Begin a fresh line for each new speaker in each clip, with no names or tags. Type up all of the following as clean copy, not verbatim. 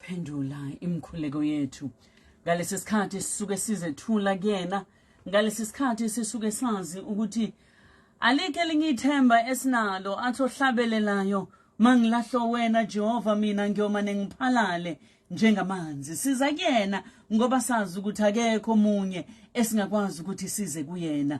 uyaphendula imkhuleko yethu. Ngalesi sikhathi sisuke sizethula kuyena, ngalesi sikhathi sisuke sazi ukuthi alikho elinye ithemba esinalo athohlabelelayo mangilahlo wena Jehova mina ngiyoma nengiphalale njengamanzi. Siza kuyena ngoba sazi ukuthi akekho omunye esingakwazi ukuthi size kuyena.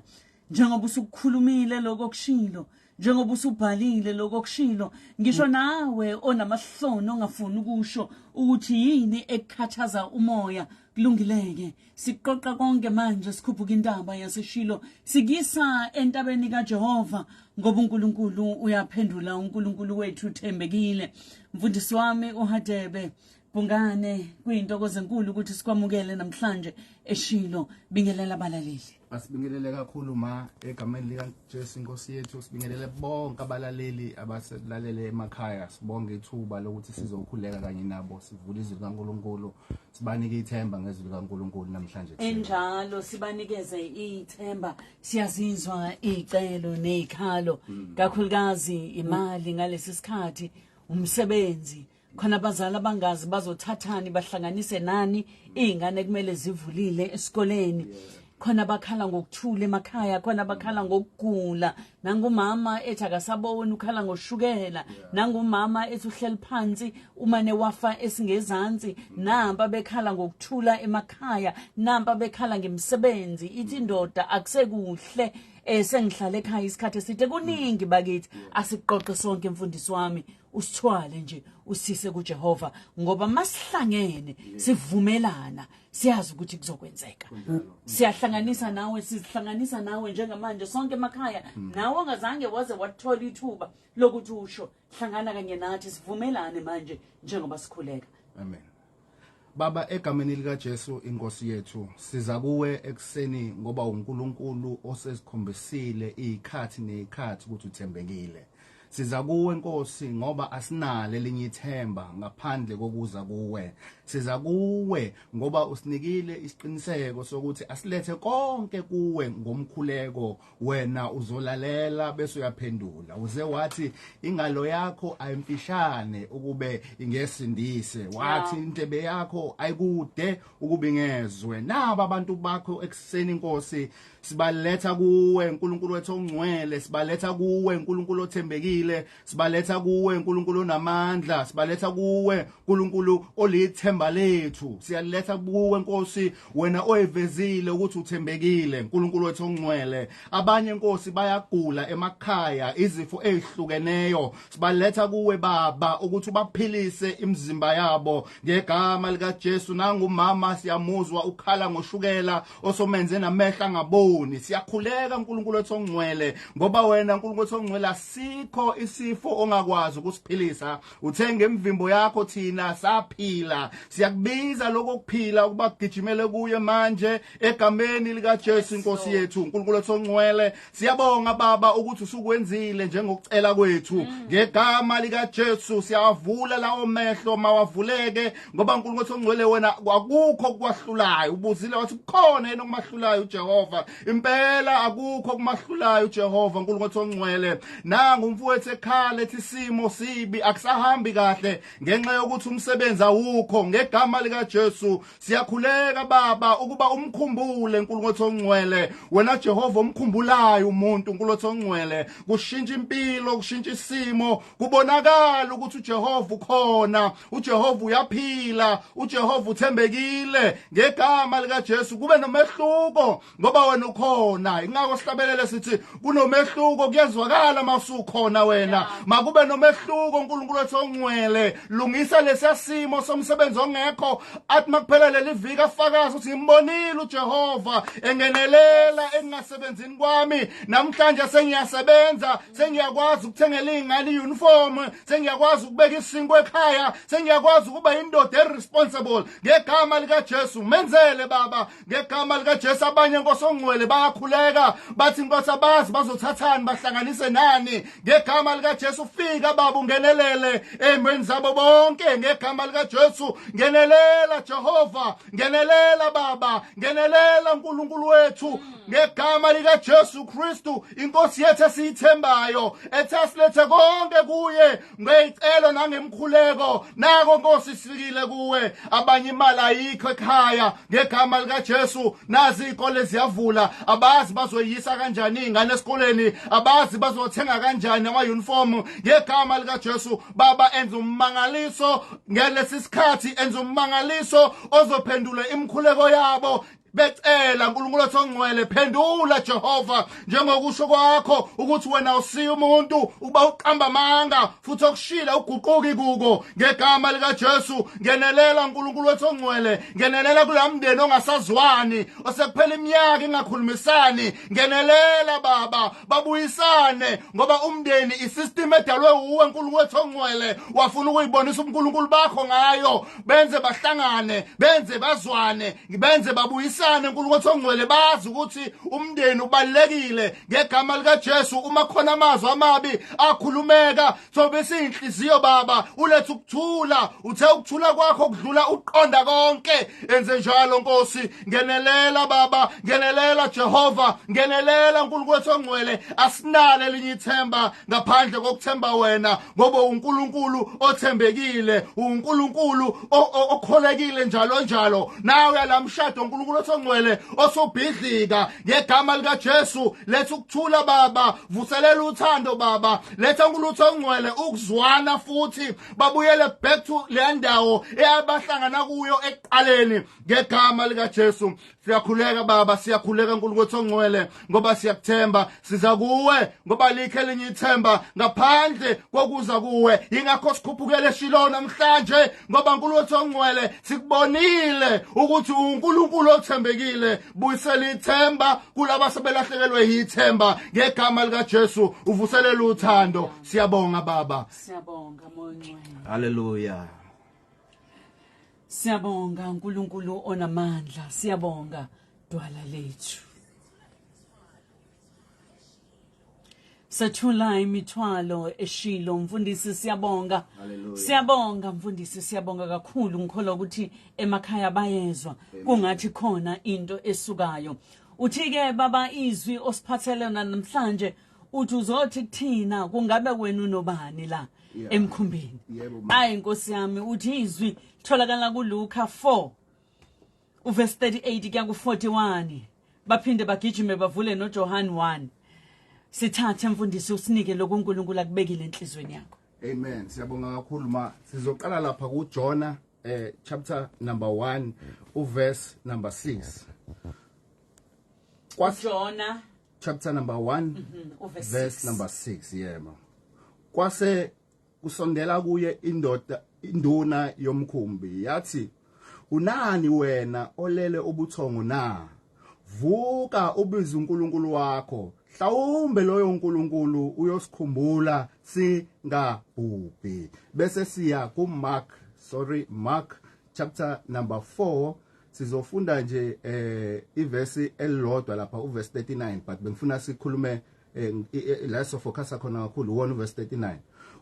Njengoba usukhulumile lokho kushilo, njengoba usubhalile lokho kushilo, ngisho nawe onamahloni ongafuni ukusho ukuthi yini ekukhathaza umoya, kulungileke siqoqa konke manje sikhuphuka indaba yaseshilo sikisa entabeni kaJehova ngoba uNkulunkulu uyaphendula, uNkulunkulu wethu uthembekile. Mfundisi wami uHadebe Bongane, kuyintokozo enkulu ukuthi sikwamukele namhlanje Eshilo. Bingelela abalaleli.
Asibingelele kakhulu ma egameni lika Jesu Nkosi yethu, sibingelele bonke abalaleli abaselalele emakhaya. Sibonge ithuba lokuthi sizokhuleka kanye nabo, sivule izwi likaNkulunkulu, sibanike ithemba ngezwi likaNkulunkulu namhlanje.
Enjalo sibanikeze ithemba, siyazizwa icelo nezikhalo, kakhulukazi imali ngalesi sikhathi, umsebenzi. Khona abazali abangazi bazothathani bahlanganise nani izingane kumele zivulile esikoleni. Khona bakhala ngokuthula emakhaya, khona bakhala ngokugula, nangumama ethi akasaboni ukhala ngoshukela, nangumama ethi uhleli phansi umane wafa esingezansi, namba bekhala ngokuthula emakhaya, namba bekhala ngemsebenzi, ithi indoda akusekuhle. Sengihlale ekhaya isikhathi eside kuningi bakithi. Asiqoqe sonke mfundisi wami, usithwale nje usise kuJehova ngoba masihlangene sivumelana siyazi ukuthi kuzokwenzeka. Siyahlanganisa nawe, sizihlanganisa nawe njengamanje sonke emakhaya, nawe ongazange waze wathola ithuba lokuthi usho, hlangana kanye nathi sivumelane manje njengoba sikhuleka.
Amen. Baba, egameni lika Jesu Inkosi yethu, siza kuwe ekseni ngoba uNkulunkulu osesikhombisile izikhathi nezikhathi ukuthi uthembekile. Siza kuwe Nkosi ngoba asinale elinye ithemba ngaphandle kokuza kuwe. Siza kuwe ngoba usinikile isiqiniseko sokuthi asilethe konke kuwe ngomkhuleko, wena uzolalela bese uyaphendula. Uze wathi ingalo yakho ayimfishane ukube ingesindise, wathi intebe yakho ayikude ukube ingezwe. Naba abantu bakho ekseni Nkosi, sibaletha kuwe uNkulunkulu wethu ongcwele, sibaletha kuwe uNkulunkulu othembekile, sibaletha kuwe uNkulunkulu onamandla, sibaletha kuwe uNkulunkulu olithemba lethu. Siyaletha kuwe Nkosi, wena oyivezile ukuthi uthembekile uNkulunkulu wethu ongcwele. Abanye Nkosi bayagula emakhaya izifo ezihlukeneyo, sibaletha kuwe Baba ukuthi ubaphilise imizimba yabo ngegama lika Jesu. Nangumama siyamuzwa ukhala ngoshukela osomenze namehla ngabo. Siyakhuleka uNkulunkulu wethu ongcwele ngoba wena uNkulunkulu wethu ongcwele asikho isifo ongakwazi ukusiphilisa. Uthenga imvimbo yakho thina saphila. Siyakubiza lokho kuphila ukuba kugijimele kuye manje egameni lika Jesu Inkosi yethu. uNkulunkulu wethu ongcwele, siyabonga Baba ukuthi usukwenzile njengokucela kwethu. Ngegama lika Jesu siyavula lawo mehlo mawavuleke ngoba uNkulunkulu wethu ongcwele wena akukho okwahlulayo. Ubuzile wathi kukhona yena okumahlulayo uJehova. Impela akukho kumahlulayo uJehova uNkulunkulu wethu ongcwele. Nangu umfowethu ekhala ethi isimo sibi akusahambi kahle ngenxa yokuthi umsebenzi awukho. Ngegama lika Jesu siyakhuleka Baba ukuba umkhumbule uNkulunkulu wethu ongcwele. Wena Jehova umkhumbulayo umuntu uNkulunkulu wethu ongcwele, kushintsha impilo, kushintsha isimo, kubonakala ukuthi uJehova ukhona, uJehova uyaphila, uJehova uthembekile. Ngegama lika Jesu kube nomehluko ngoba wena ukhona. Ingako sihlabelele sithi kunomehluko, kuyezwakala masukhona wena. Makube nomehluko uNkulunkulu wethu ongcwele. Lungisa lesasimo somsebenzi ongekho, athi makuphela leli viki afakaza ukuthi ngimbonile uJehova engenelela engasebenzini kwami. Namhlanje sengiyasebenza, sengiyakwazi ukuthengela izingane iuniform, sengiyakwazi ukubeka isinkwa ekhaya, sengiyakwazi ukuba indoda eresponsible. Ngegama lika Jesu menzele Baba, ngegama lika Jesu. Abanye Nkosi ongcwele bayakhuleka bathi Nkosi abazi bazothathani bahlanganise nani. Ngegama ngegama lika Jesu fika baba ungenelele emweni zabo bonke ngegama lika Jesu ngenelela Jehova ngenelela baba ngenelela uNkulunkulu wethu ngegama lika Jesu Kristu inkosi yethu esiyithembayo ethasilete konke kuye ngecelo nangemkhuleko nako Nkosi sifikile kuwe abanye imali ayikho ekhaya ngegama lika Jesu nazi izikole ziyavula abazi bazoyisa kanjani ingane esikoleni abazi bazothenga kanjani ama uniform ngegama lika Jesu baba enza ummangaliso ngelesi sikhathi enza ummangaliso ozophendula imkhuleko yabo becela uNkulunkulu othongcwele phendula Jehova njengokusho kwakho ukuthi wena usiya umuntu uba uqamba amanga futhi okushila uguquki kuko ngegama lika Jesu ngenelela uNkulunkulu othongcwele ngenelela kulamndeni ongasazwani osekuphela iminyaka ingakhulumisani ngenelela baba babuyisane ngoba umndeni isystem edalwe uwe uNkulunkulu othongcwele wafuna ukuyibonisa uNkulunkulu bakho ngayo benze bahlangane benze bazwane benze babuyisane uNkulunkulu othongcwele bazi ukuthi umndeni ubalekile ngegama lika Jesu uma khona amazwi amabi akhulumeka sobe siyinhliziyo baba ulethe ukuthula uthe ukuthula kwakho kudlula uqonda konke enze njalo Nkosi ngenelela baba ngenelela Jehova ngenelela uNkulunkulu othongcwele asinale linye ithemba ngaphandle kokuthemba wena ngoba uNkulunkulu othembekile uNkulunkulu okholekile njalo nawe yalamshado uNkulunkulu othongcwele osobhidlika ngegama lika Jesu letha ukuthula baba vuselela uthando baba letha uNkulunkulu othongcwele ukuzwana futhi babuyele back to le ndawo eyabahlangana kuyo ekuqaleni ngegama lika Jesu siyakhuleka baba siyakhuleka uNkulunkulu othongcwele ngoba siyakuthemba siza kuwe ngoba likhe linye ithemba ngaphandle kokuza kuwe ingakho sikhuphukele Eshilo namhlanje ngoba uNkulunkulu othongcwele sikubonile ukuthi uNkulunkulu othembekile buyisela ithemba kulabo sebelahlekelwe yithemba ngegama lika Jesu uvuselela uthando siyabonga baba
siyabonga moyo
haleluya
siyabonga uNkulunkulu onamandla siyabonga dwala lethu sathula imithwalo Eshilo mfundisi siyabonga siyabonga mfundisi siyabonga kakhulu ngikholwa ukuthi emakhaya bayezwa kungathi khona into esukayo uthi ke baba izwi osiphathelana namhlanje uthi uzothi kuthina kungabe wena unobani la emkhumbini hayi inkosi yami uthi izwi tholakala kuLuka 4 uverse 38 kuya ku41 baphinde bagijime bavule noJohn 1 sithathe mfundisi usinike lokho uNkulunkulu akubekile enhlizweni yakho
amen siyabonga kakhulu ma sizoqala lapha kuJona chapter number 1 uverse number 6
kwaJona
chapter number 1 verse number 6 yema kwase kusondela kuye induna yomkhumbi yathi unani wena olele ubuthongo na vuka ubize uNkulunkulu wakho mhlawumbe loyo uNkulunkulu uyosikhumbula singabhubhi bese siya ku Mark chapter number 4 sizofunda nje iverse elilodwa lapha uverse 39 but bengifuna sikhulume la sofocus khona kakhulu wona uverse 39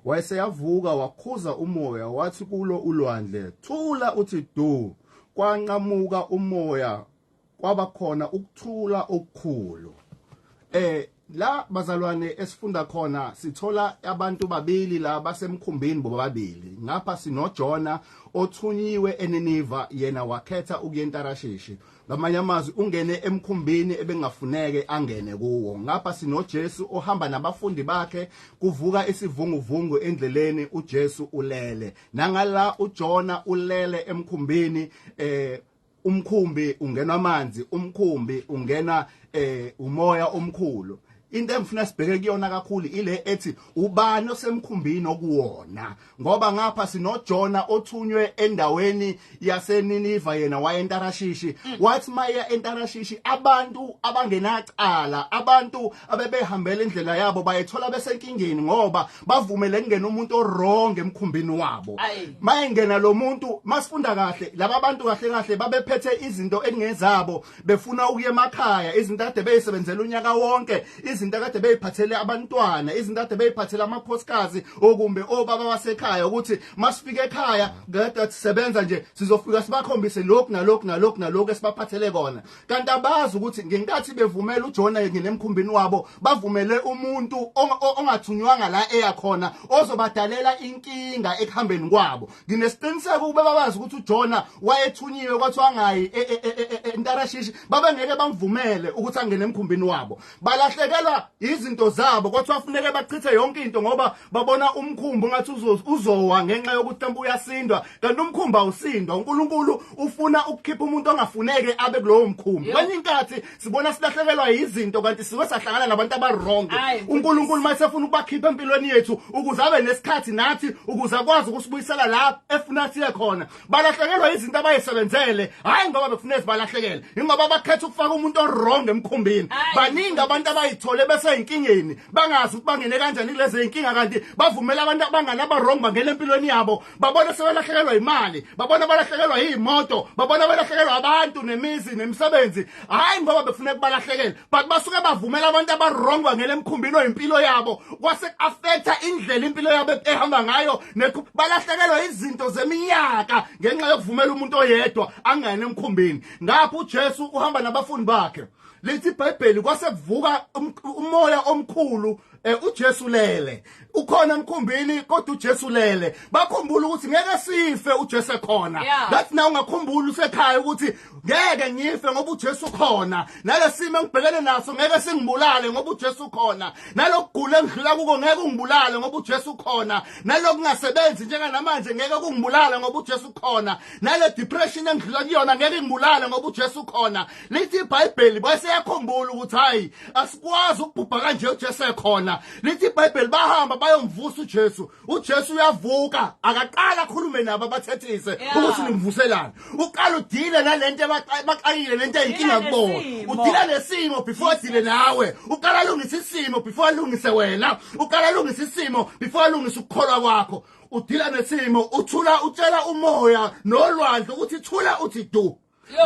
wayeseyavuka wakhuza umoya wathi kulo ulwandle thula uthi do kwanqamuka umoya kwaba khona ukuthula okukhulu la bazalwane esifunda khona sithola abantu babili la basemkhumbini bobabili ngapha sinoJona othunyiwe eNiniva yena wakhetha ukuyentarashishi ngamanye amazwi ungene emkhumbini ebengafuneke angene kuwo ngapha sinoJesu ohamba nabafundi bakhe kuvuka isivunguvungu endleleni uJesu ulele nangala uJona ulele emkhumbini umkhumbi ungena amanzi umkhumbi ungena umoya omkhulu into engifuna sibheke kuyona kakhulu ile ethi ubani osemkhumbini okuwona ngoba ngapha sinoJona othunywe endaweni yaseNiniva yena wayentarashishi wathi maya entarashishi abantu abangenacala abantu abebehambela indlela yabo bayethola besenkingeni ngoba bavumele kungena umuntu orong emkhumbini wabo mayengena lo muntu masifunda kahle laba bantu kahle babephethe izinto engezabo befuna ukuye emakhaya izinto ade beyisebenzela unyaka wonke izinto akade beyiphathele abantwana izinto akade beyiphathele amakhosikazi okumbe obaba basekhaya ukuthi masifike ekhaya kade sisebenza nje sizofika sibakhombise lokhu nalokhu esibaphathele kona kanti abazi ukuthi ngenkathi bevumela uJona ngenemkhumbini wabo bavumele umuntu ongathunywanga la eyakhona ozobadalela inkinga ekuhambeni kwabo nginesiqiniseko ube babazi ukuthi uJona wayethunyiwe kwathiwa ngayi entarashishi babengeke bamvumele ukuthi angene emkhumbini wabo balahlekelwa izinto zabo kwathiwa kufuneka bachithe yonke into ngoba babona umkhumbi ngathi uzowa ngenxa yokuthi mhlawumbe uyasindwa kanti umkhumbi awusindwa uNkulunkulu ufuna ukukhipha umuntu ongafuneke abe kulowo mkhumbi kwenye inkathi sibona silahlekelwa izinto kanti siwe sahlangana nabantu abaronke uNkulunkulu mayesefuna ukubakhipha empilweni yethu ukuze abe nesikhathi nathi ukuze akwazi ukusibuyisela la efuna siye khona balahlekelwa izinto abayisebenzele hayi ngoba befuna balahlekelwe ingoba bakhetha ukufaka umuntu oronke emkhumbini baningi abantu abayithole bese inkingeni bangazi ukuthi bangene kanjani kulezi inkinga kanti bavumela abantu abangana abaronke bangena empilweni yabo babona sebelahlekelwa imali babona balahlekelwa izimoto babona balahlekelwa abantu nemizi nemisebenzi hayi ngoba befuna ukubalahlekela but basuke bavumela abantu abaronke bangena emkhumbini oyimpilo yabo kwase affecta indlela impilo yabo ehamba ngayo balahlekelwa izinto zeminyaka ngenxa yokuvumela umuntu oyedwa angene emkhumbini ngapha uJesu uhamba nabafundi bakhe lithi iBhayibheli kwase kuvuka umoya omkhulu uJesu lele ukhona emkhumbini kodwa uJesu lele bakhumbula ukuthi ngeke sife uJesu ekhona ngathi na ungakhumbula usekhaya ukuthi ngeke ngife ngoba uJesu khona nalesimo engibhekene naso ngeke singibulale ngoba uJesu khona nalokugula engidlula kuko ngeke ungibulale ngoba uJesu khona nalokungasebenzi njenga namanje ngeke kungibulale ngoba uJesu khona nale depression engidlula kuyona ngeke ngibulale ngoba uJesu khona lithi iBhayibheli bese yakhumbula ukuthi hayi asikwazi ukubhubha kanje uJesu ekhona lithi iBhayibheli bahamba bayomvusa uJesu uyavuka akaqala akhulume nabo abathethise ukuthi nimvuselana uqala udile nalento baqayile lento eyinkinga kubona udila nesimo before udile nawe uqala lungisa isimo before lungise wena uqala lungisa isimo before lungisa ukukholwa kwakho udila nesimo utshela umoya nolwandle ukuthi thula uthi du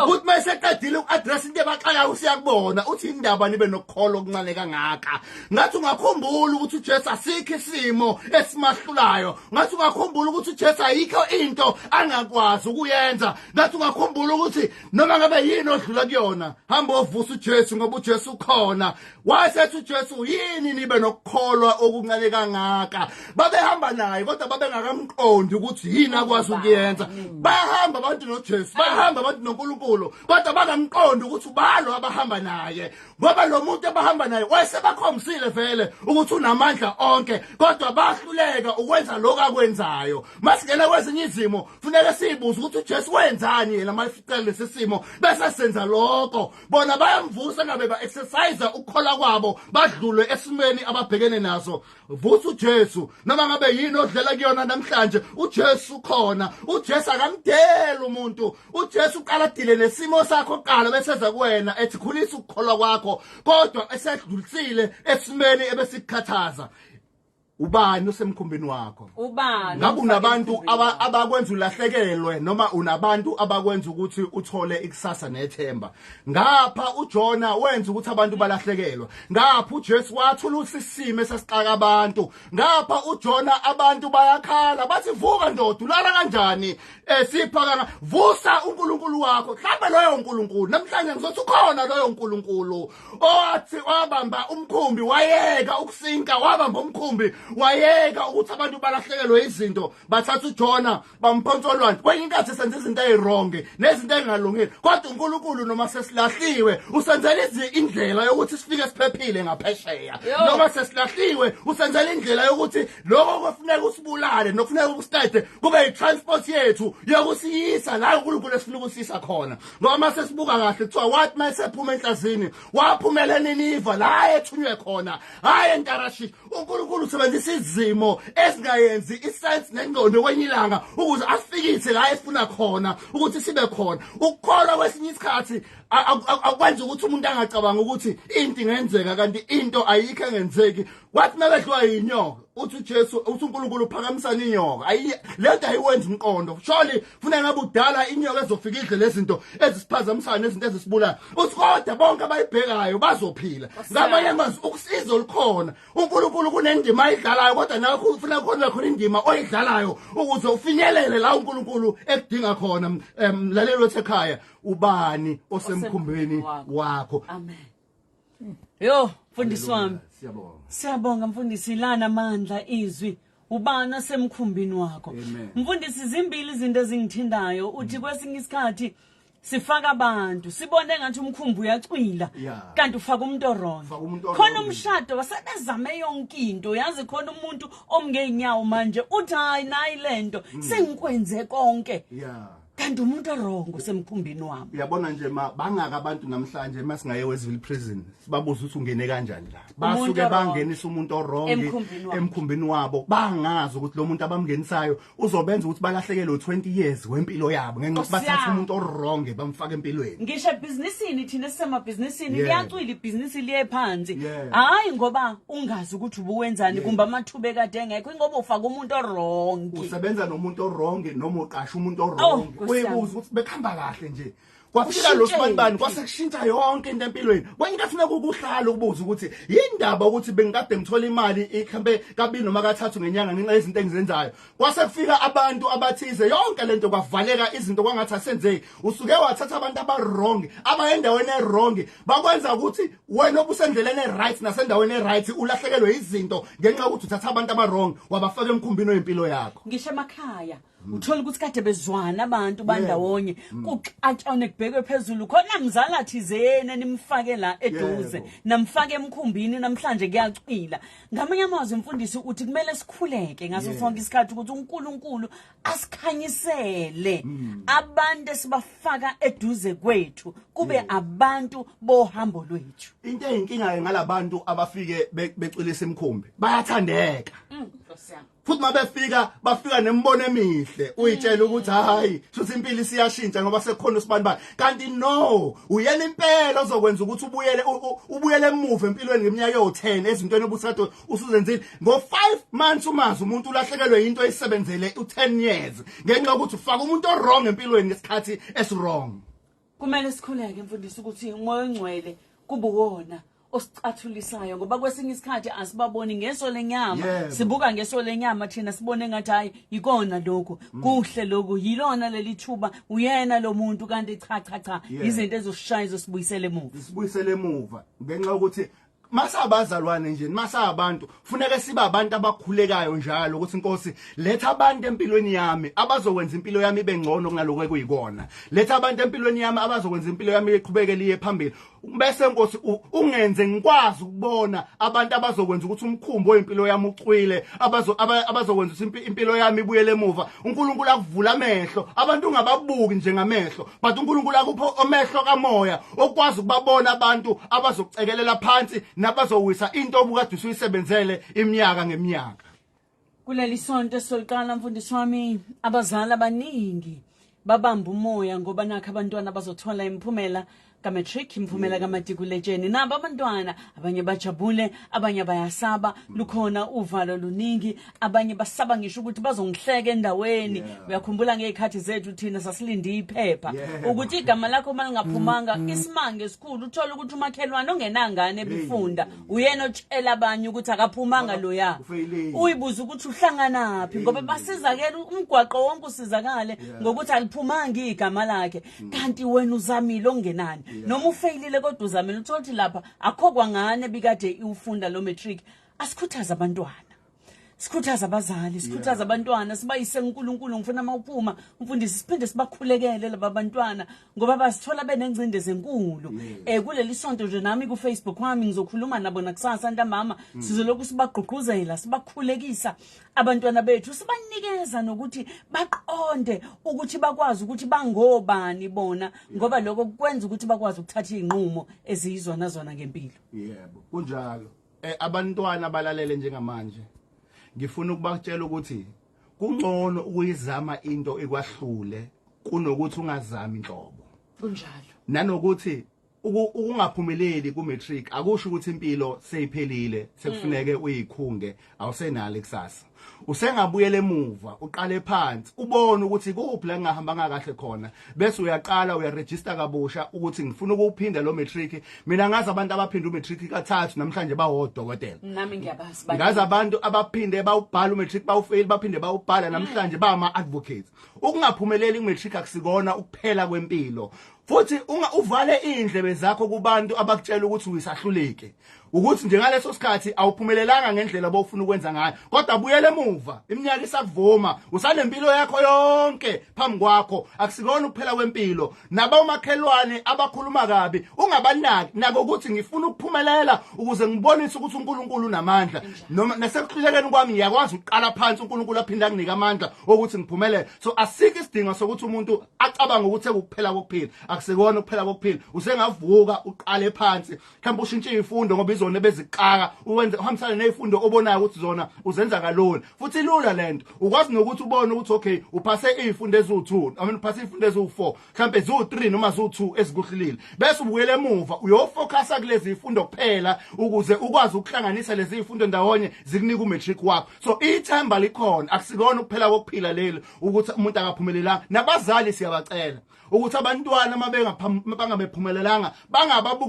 uthi mayeseqedile uku-address into ebaxakayo usiyakubona uthi indaba nibe nokukholo okuncane kangaka ngathi ungakhumbula ukuthi uJesu asikho isimo esimahlulayo ngathi ungakhumbula ukuthi uJesu ayikho into angakwazi ukuyenza ngathi ungakhumbula ukuthi noma ngabe yini odlula kuyona hamba ovusa uJesu ngoba uJesu khona wayesethi uJesu yini nibe nokukholwa okuncane kangaka babehamba naye kodwa babengakamqondi ukuthi yini akwazi ukuyenza bahamba abantu noJesu bahamba abantu noNkulunkulu kodwa bangamqondi ukuthi ubalo abahamba naye ngoba lo muntu abahamba naye wayesebakhombisile vele ukuthi unamandla onke kodwa bahluleka ukwenza lokho akwenzayo masingena kwezinye izimo funeka sibuze ukuthi uJesu wenzani yena mayificela lesisimo bese senza lokho bona bayamvusa ngabe ba-exercise ukukhola kwabo badlule esimeni ababhekene naso vusa uJesu noma ngabe yini odlela kuyona namhlanje uJesu khona uJesu akamdela umuntu uJesu uqala dile nesimo sakho qala bese eza kuwena ethi khulisa ukukholwa kwakho kodwa esedlulisile esimeni ebesikhathaza ubani usemkhumbini wakho
ubani
ngabe unabantu abakwenza ulahlekelwe noma unabantu abakwenza ukuthi uthole ikusasa nethemba ngapha uJona wenza ukuthi abantu balahlekelwe ngapha uJesu wathulisa isimo esasixaka abantu ngapha uJona abantu bayakhala bathi vuka ndoda ulala kanjani sipha vusa uNkulunkulu wakho mhlawumbe loyo uNkulunkulu namhlanje ngizothi ukhona loyo uNkulunkulu owathi wabamba umkhumbi wayeka ukusinka wabamba umkhumbi wayeka ukuthi abantu balahlekelwe izinto bathatha uJona bamphonsa olwandle kwenye inkathi senza izinto ezironge nezinto ezingalungile kodwa uNkulunkulu noma sesilahliwe usenzela indlela yokuthi sifike siphephile ngaphesheya noma sesilahliwe usenzela indlela yokuthi lokho kufuneka usibulale nokufuneka ukusiqede kube i-transport yethu yokusiyisa la uNkulunkulu esifuna ukusisa khona ngoba mase sibuka kahle kuthiwa wathi mayesephuma enhlazini waphumela eNiniva la ethunywe khona hayi entarashi uNkulunkulu usebenzisa izimo ezingayenzi isense nengqondo kwenye ilanga ukuze afikise la efuna khona ukuthi sibe khona ukukholwa kwesinye isikhathi akwenza ukuthi umuntu angacabanga ukuthi into ingenzeka kanti into ayikho engenzeki wathi mabedliwa yinyoka uthi uJesu uthi uNkulunkulu uphakamisana inyoka lento ayiwenza umqondo surely funeka ngabe udala inyoka ezofika idle lezinto ezisiphazamisayo nezinto ezisibulala usikodwa bonke abayibhekayo bazophila ngamanye amazwi ukusizo likhona uNkulunkulu kunendima ayidlalayo kodwa nawe ufuna khona indima oyidlalayo ukuze ufinyelele la uNkulunkulu ekudinga khona mlalelo ekhaya ubani osemkhumbeni wakho.
Amen. Yo mfundisi wami siyabonga mfundisi lana amandla izwi ubani osemkhumbini wakho. Mfundisi zimbili izinto ezingithindayo uthi kwesinye isikhathi sifaka abantu sibone ngathi umkhumbi uyacwila kanti ufaka umuntu orong khona umshado wasebezame yonke into yazi khona umuntu omngenyawo manje uthi hayi nayi lento sengikwenze konke kanti umuntu orongo semkhumbini wami.
Uyabona nje bangaka abantu namhlanje masingaye Westville prison sibabuza ukuthi ungene kanjani la basuke bangenisa umuntu orongo emkhumbini wabo bangazi ukuthi lo muntu abamngenisayo uzobenza ukuthi balahlekelwe 20 years wempilo yabo ngenxa ukuthi bathatha umuntu orongo bamfaka empilweni.
Ngisho businessini thina sisemabhizinisini liyacwila ibhizinisi liye phansi hayi ngoba ungazi ukuthi ubuwenzani kumbe amathuba kade engekho ngoba ufaka umuntu orongo
usebenza nomuntu orongo noma uqasha umuntu orongo uyibuza ukuthi bekhamba kahle nje kwafika lo sibanibani kwasekushintsha yonke into empilweni kwenye kufuneka ukuhlala ukubuza ukuthi yindaba ukuthi bengikade ngithola imali ikhambe kabili noma kathathu ngenyanga ngenxa yezinto engizenzayo kwasekufika abantu abathize yonke lento kwavaleka izinto kwangathi asenzeki usuke wathatha abantu abarong abayendaweni erong bakwenza ukuthi wena obusendleleni right nasendaweni eright ulahlekelwe izinto ngenxa ukuthi uthatha abantu abarong wabafaka emkhumbini wempilo yakho.
Ngisho emakhaya uthola ukuthi kade bezwana abantu bandawonye kuqatshane kubhekwe phezulu khona mzala thizene nimfake la eduze namfake emkhumbini namhlanje kuyacwila ngamanye amazwi mfundisi uthi kumele sikhuleke ngaso sonke isikhathi ukuthi uNkulunkulu asikhanyisele abantu esibafaka eduze kwethu kube abantu bohambo lwethu.
Into eyinkinga ngalabantu abafike becilisa emkhumbi bayathandeka futhi bafika nembono emihle uyitshela ukuthi hayi futhi impilo siyashintsha ngoba sekukhona usibanibani kanti no uyela impela ozokwenza ukuthi ubuyele emuva empilweni ngeminyaka yo10 ezintweni obusathu usuzenzile ngo5 months umazi umuntu ulahlekelwe into eyisebenzele u10 years ngenxa ukuthi ufaka umuntu orong empilweni ngesikhathi eswrong.
Kumele sikhuleke mfundisi ukuthi umoya ongcwele kubuwona osicathulisayo ngoba kwesinye isikhathi asibaboni ngeso lenyama sibuka ngeso lenyama thina sibone ngathi hayi ikona lokho kuhle lokho yilona leli thuba uyena lo muntu kanti cha izinto ezosishaya zosibuyisela
emuva ngenxa ukuthi masabazalwane nje masabantu funeka sibe abantu abakhulekayo njalo ukuthi inkosi letha abantu empilweni yami abazokwenza impilo yami ibe ngcono kunaloko ekuyikona letha abantu empilweni yami abazokwenza impilo yami iqhubekele iye phambili bese inkosi ungenze ngikwazi ukubona abantu abazokwenza ukuthi umkhumbi wempilo yami ucwile abazokwenza ukuthi impilo yami ibuyele emuva. uNkulunkulu akuvula amehlo abantu ungababuki njengamehlo but uNkulunkulu akupho amehlo kamoya okwazi ukubabona abantu abazokucekelela phansi nabazowisa into obukade usuyisebenzele iminyaka ngeminyaka.
Kuleli sonto esoliqala mfundisi wami abazali abaningi babamba umoya ngoba nakho abantwana bazothola imphumela ka-matric imphumela kamatikuletsheni nabo abantwana abanye bajabule abanye bayasaba lukhona uvalo luningi abanye basaba ngisho ukuthi bazongihleka endaweni uyakhumbula ngezikhathi zethu thina sasilinde iphepha ukuthi igama lakho malingaphumanga isimanga esikhulu uthola ukuthi umakhelwane ongenangane ebifunda uyena otshela abanye ukuthi akaphumanga loya uyibuza ukuthi uhlanganaphi ngoba basizakela umgwaqo wonke usizakale ngokuthi aliphumanga igama lakhe kanti wena uzamile ongenani noma ufeyilile kodwa uzamile uthola lapha akho kwangane bikade ufunda lo matric. Asikhuthaza abantwana sikhuthaza abazali sikhuthaza abantwana sibayise uNkulunkulu ngifuna mawuphuma umfundisi siphinde sibakhulekele laba bantwana ngoba basithola benengcindezi enkulu kuleli sonto nje nami ku Facebook wami ngizokhuluma nabo nakusasa ntambama sizolokhu sibagqugquzela sibakhulekisa abantwana bethu sibanikeza nokuthi baqonde ukuthi bakwazi ukuthi bangobani bona ngoba lokho kwenza ukuthi bakwazi ukuthatha izinqumo eziyizona zona ngempilo.
Yebo kunjalo abantwana balalele njengamanje ngifuna ukubatshela ukuthi kungcono ukuyizama into ekwahlule kunokuthi ungazami inhlobo
kunjalo
nanokuthi ukungaphumeleli ku matric akusho ukuthi impilo seyiphelile sekufuneke uyikhunge awusenalo ikusasa usengabuyela emuva uqale phansi ubone ukuthi kuphi la ngahamba ngakahle khona bese uyaqala uyaregister kabusha ukuthi ngifuna ukuphinda lo matric mina ngazi abantu abaphinda u matric kathathu namhlanje bawodokotela
nami ngiyabazi
ngazi abantu abaphinde bawubhala u matric bawufail baphinde bawubhala namhlanje bama advocates ukungaphumeleli ku matric akusikona ukuphela kwempilo futhi uvale indlebe zakho kubantu abakutshela ukuthi uyisahluleke ukuthi njengaleso sikhathi awuphumelelanga ngendlela obufuna ukwenza ngayo kodwa buyele emuva iminyaka isakuvuma usanempilo yakho yonke phambi kwakho akusikona ukuphela kwempilo naba umakhelwane abakhuluma kabi ungabanaki nako ukuthi ngifuna ukuphumelela ukuze ngibonise ukuthi uNkulunkulu unamandla noma nasekuhlulekeni kwami ngiyakwazi ukuqala phansi uNkulunkulu aphinda akunika amandla ukuthi ngiphumelele so asike isidingo sokuthi umuntu acabanga ukuthi ukuphela kokuphila akusikona ukuphela kokuphila usengavuka uqale phansi mhlawumbe ushintshe izifundo ngoba izona bezikaka uwenze uhambisana nezifundo obonayo ukuthi zona uzenza kalula futhi lula lento ukwazi nokuthi ubone ukuthi okay uphase izifundo ezu2 I mean uphase izifundo ezu4 mhlawumbe zu3 noma zu2 ezikuhlilile bese ubuyele emuva uyofocusa kulezi zifundo kuphela ukuze ukwazi ukuhlanganisa lezi zifundo ndawonye zikunika umatric wakho so ithemba likhona akusikona ukuphela kokuphila leli ukuthi umuntu akaphumelelanga nabazali siyabacela ukuthi abantwana bangabephumelelanga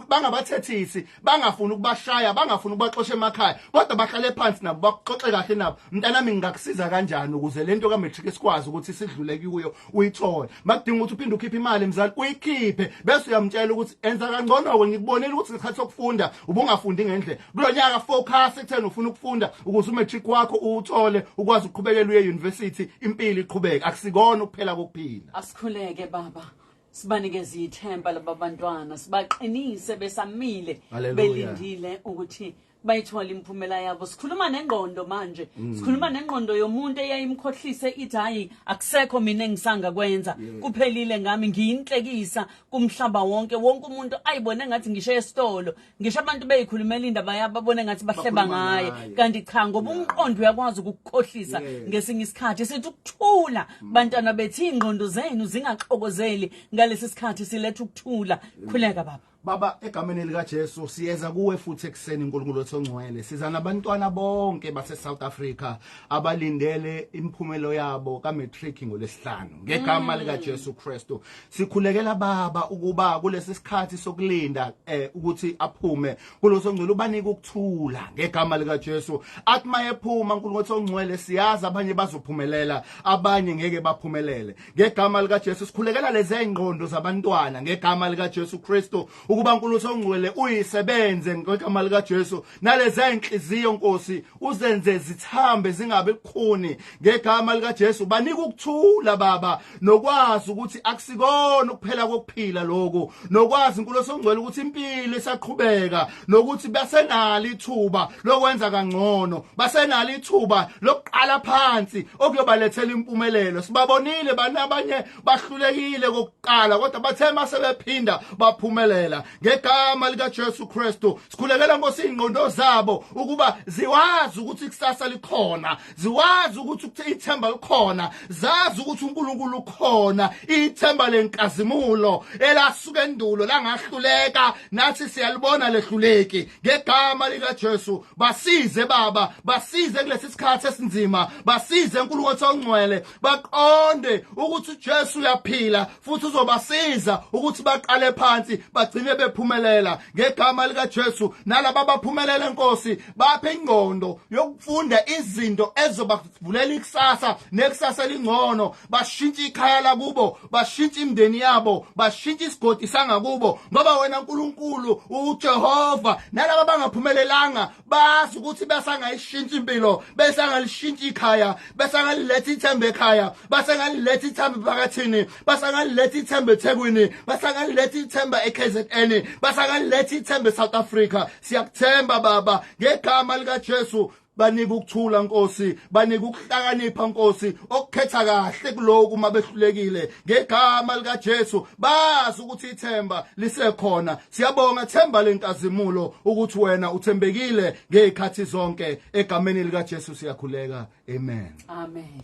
bangabathethisi bangafuni ukubashaya bangafuni ukubaxosha emakhaya kodwa bahlale phansi nabo baxoxe kahle nabo mntanami ngingakusiza kanjani ukuze lento ka matric sikwazi ukuthi sidlule kuyo uyithole makudinga ukuthi uphinde ukhiphe imali mzali uyikhiphe bese uyamtshela ukuthi enza kangcono ngikubonela ukuthi ngesikhathi sokufunda ubungafundi ngendlela kulonyaka focus ekutheni ufuna ukufunda ukuze umatric wakho uwuthole ukwazi ukuqhubekela uye university impilo iqhubeke akusikona ukuphela kokuphila
asikhuleke baba sibanikeze ithemba labantwana sibaqinise besamile belindile ukuthi bayithola imphumela yabo sikhuluma nengqondo manje sikhuluma nengqondo yomuntu eyayimkhohlise ithi hayi akusekho mina engisanga kwenza kuphelile ngami ngiyinhlekisa kumhlaba wonke umuntu ayibone ngathi ngisho esitolo ngisho abantu beyikhulumela indaba yabo babone ngathi bahleba ngaye kanti cha ngoba umqondo uyakwazi ukukhohlisa ngesinye isikhathi sithi ukuthula bantwana bethi ingqondo zenu zingaxokozeli ngalesi sikhathi siletha ukuthula khuleka baba
Baba egameni lika Jesu siyeza kuwe futhi ekseni uNkulunkulu othongcwele siza nabantwana bonke base South Africa abalindele imphumelo yabo ka matric ngolesihlanu ngegama lika Jesu Kristu sikhulekela baba ukuba kulesi sikhathi sokulinda ukuthi aphume kulothongcwele ubanike ukuthula ngegama lika Jesu athi mayephuma uNkulunkulu othongcwele siyazi abanye bazophumelela abanye ngeke baphumelele ngegama lika Jesu sikhulekela lezi ingqondo zabantwana ngegama lika Jesu Kristu ukuba uNkulunkulu ongcwele uyisebenze ngegama lika Jesu nalezi inhliziyo Nkosi uzenze zithambe zingabe kukhuni ngegama lika Jesu banika ukuthula baba nokwazi ukuthi akusikona ukuphela kokuphila lokho nokwazi uNkulunkulu ongcwele ukuthi impilo isaqhubeka nokuthi basenalo ithuba lokwenza kangcono basenalo ithuba lokuqala phansi okuyobalethela impumelelo sibabonile banabanye bahlulekile kokuqala kodwa bathema sebephinda baphumelela ngegama lika Jesu Kristu sikhulekela Nkosi ingqondo zabo ukuba ziwazi ukuthi ikusasa likhona ziwazi ukuthi ithemba likhona zazi ukuthi uNkulunkulu ukhona ithemba lenkazimulo elasuka endulo langahluleka nathi siyalibona lehluleki ngegama lika Jesu basize baba basize kulesi sikhathi esinzima basize uNkulunkulu othongcwele baqonde ukuthi uJesu uyaphila futhi uzobasiza ukuthi baqale phansi bagcine bephumelela ngegama lika Jesu nalabo abaphumelela Nkosi baphe ingqondo yokufunda izinto ezobavulela ikusasa nekusasa lingcono bashintshe ikhaya lakubo bashintshe imndeni yabo bashintshe isigodi sangakubo ngoba wena uNkulunkulu uJehova nalabo abangaphumelelanga bazi ukuthi basangayishintsha impilo besangalishintsha ikhaya besangaliletha ithemba ekhaya basangaliletha ithemba phakathini basangaliletha ithemba eThekwini basangaliletha ithemba eKZN basangaliletha ithemba eSouth Africa siyakuthemba baba ngegama lika Jesu banika ukuthula Nkosi banika ukuhlakanipha Nkosi okukhetha kahle kuloko uma behlulekile ngegama lika Jesu bazi ukuthi ithemba lisekhona siyabonga themba lenkazimulo ukuthi wena uthembekile ngezikhathi zonke egameni lika Jesu siyakhuleka amen
amen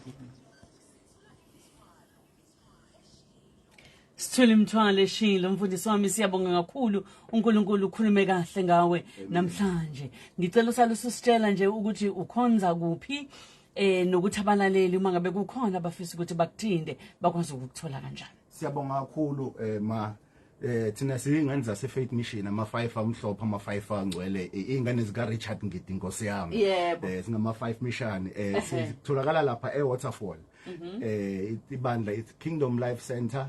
Thula imthwalo Eshilo mfundisi wami siyabonga kakhulu uNkulunkulu ukhulume kahle ngawe namhlanje. Ngicela usale usitshela nje ukuthi ukhonza kuphi nokuthi abalaleli uma ngabe kukhona abafisa ukuthi bakuthinde bakwazi ukukuthola kanjani.
Siyabonga kakhulu thina siyingane zase Faith Mission ama-5 amhlophe ama-5 angcwele ingane zika Richard Ngidi inkosi yami singama 5 mission sitholakala lapha eWaterfall ibandla is Kingdom Life Center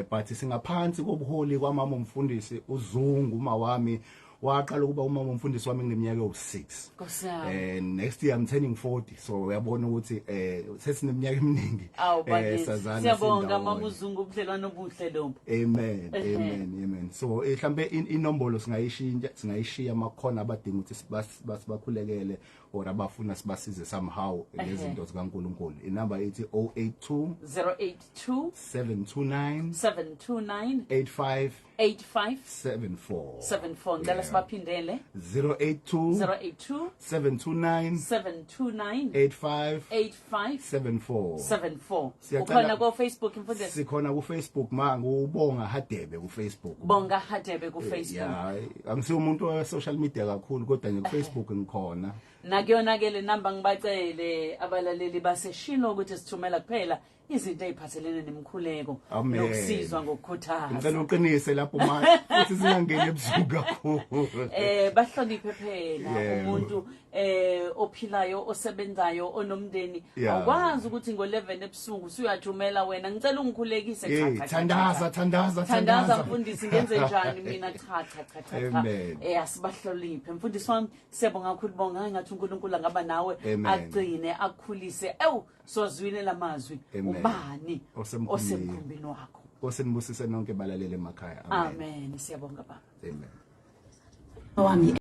but singaphansi kobuholi kwamama umfundisi uZungu uma wami waqala ukuba umama umfundisi wami ngineminyaka ewu6 next year I'm turning 40 so uyabona ukuthi sesineminyaka eminingi
sazana siyabonga mama uZungu ubudlelwano obuhle lobo
amen so mhlambe inombolo singayishiya makhona abadinga ukuthi sibakhulekele or abafuna sibasize somehow ngezinto zikaNkulunkulu inamba ethi 082 729 85 74
ngicela sibaphindele
082 729 85
ukhona ku Facebook mfundisi
sikhona ku Facebook mangu Bonga Hadebe ku Facebook
Bonga Hadebe ku Facebook
yeah angisiyo umuntu we social media kakhulu kodwa nje ku Facebook ngikhona
nakuyona ke le number ngibacele abalaleli base Eshilo ukuthi sithumela kuphela izinto eziphathelene nemkhuleko nokusizwa ngokukhuthaza
ngicela uqinise lapho manje futhi singangeni ebusuku kakhulu
bahloniphe phela umuntu ophilayo osebenzayo onomndeni awukwazi ukuthi ngo11 ebusuku usuyathumela wena ngicela ungikhulekise thandaza mfundisi ngenze njani mina cha asibahloniphe mfundisi wami siyabonga kakhulu bonga ngathi uNkulunkulu angaba nawe agcine akukhulise sozwile lamazwi ubani osemkhumbini wakho
osenibusise nonke balalele emakhaya
amen siyabonga baba
amen
wami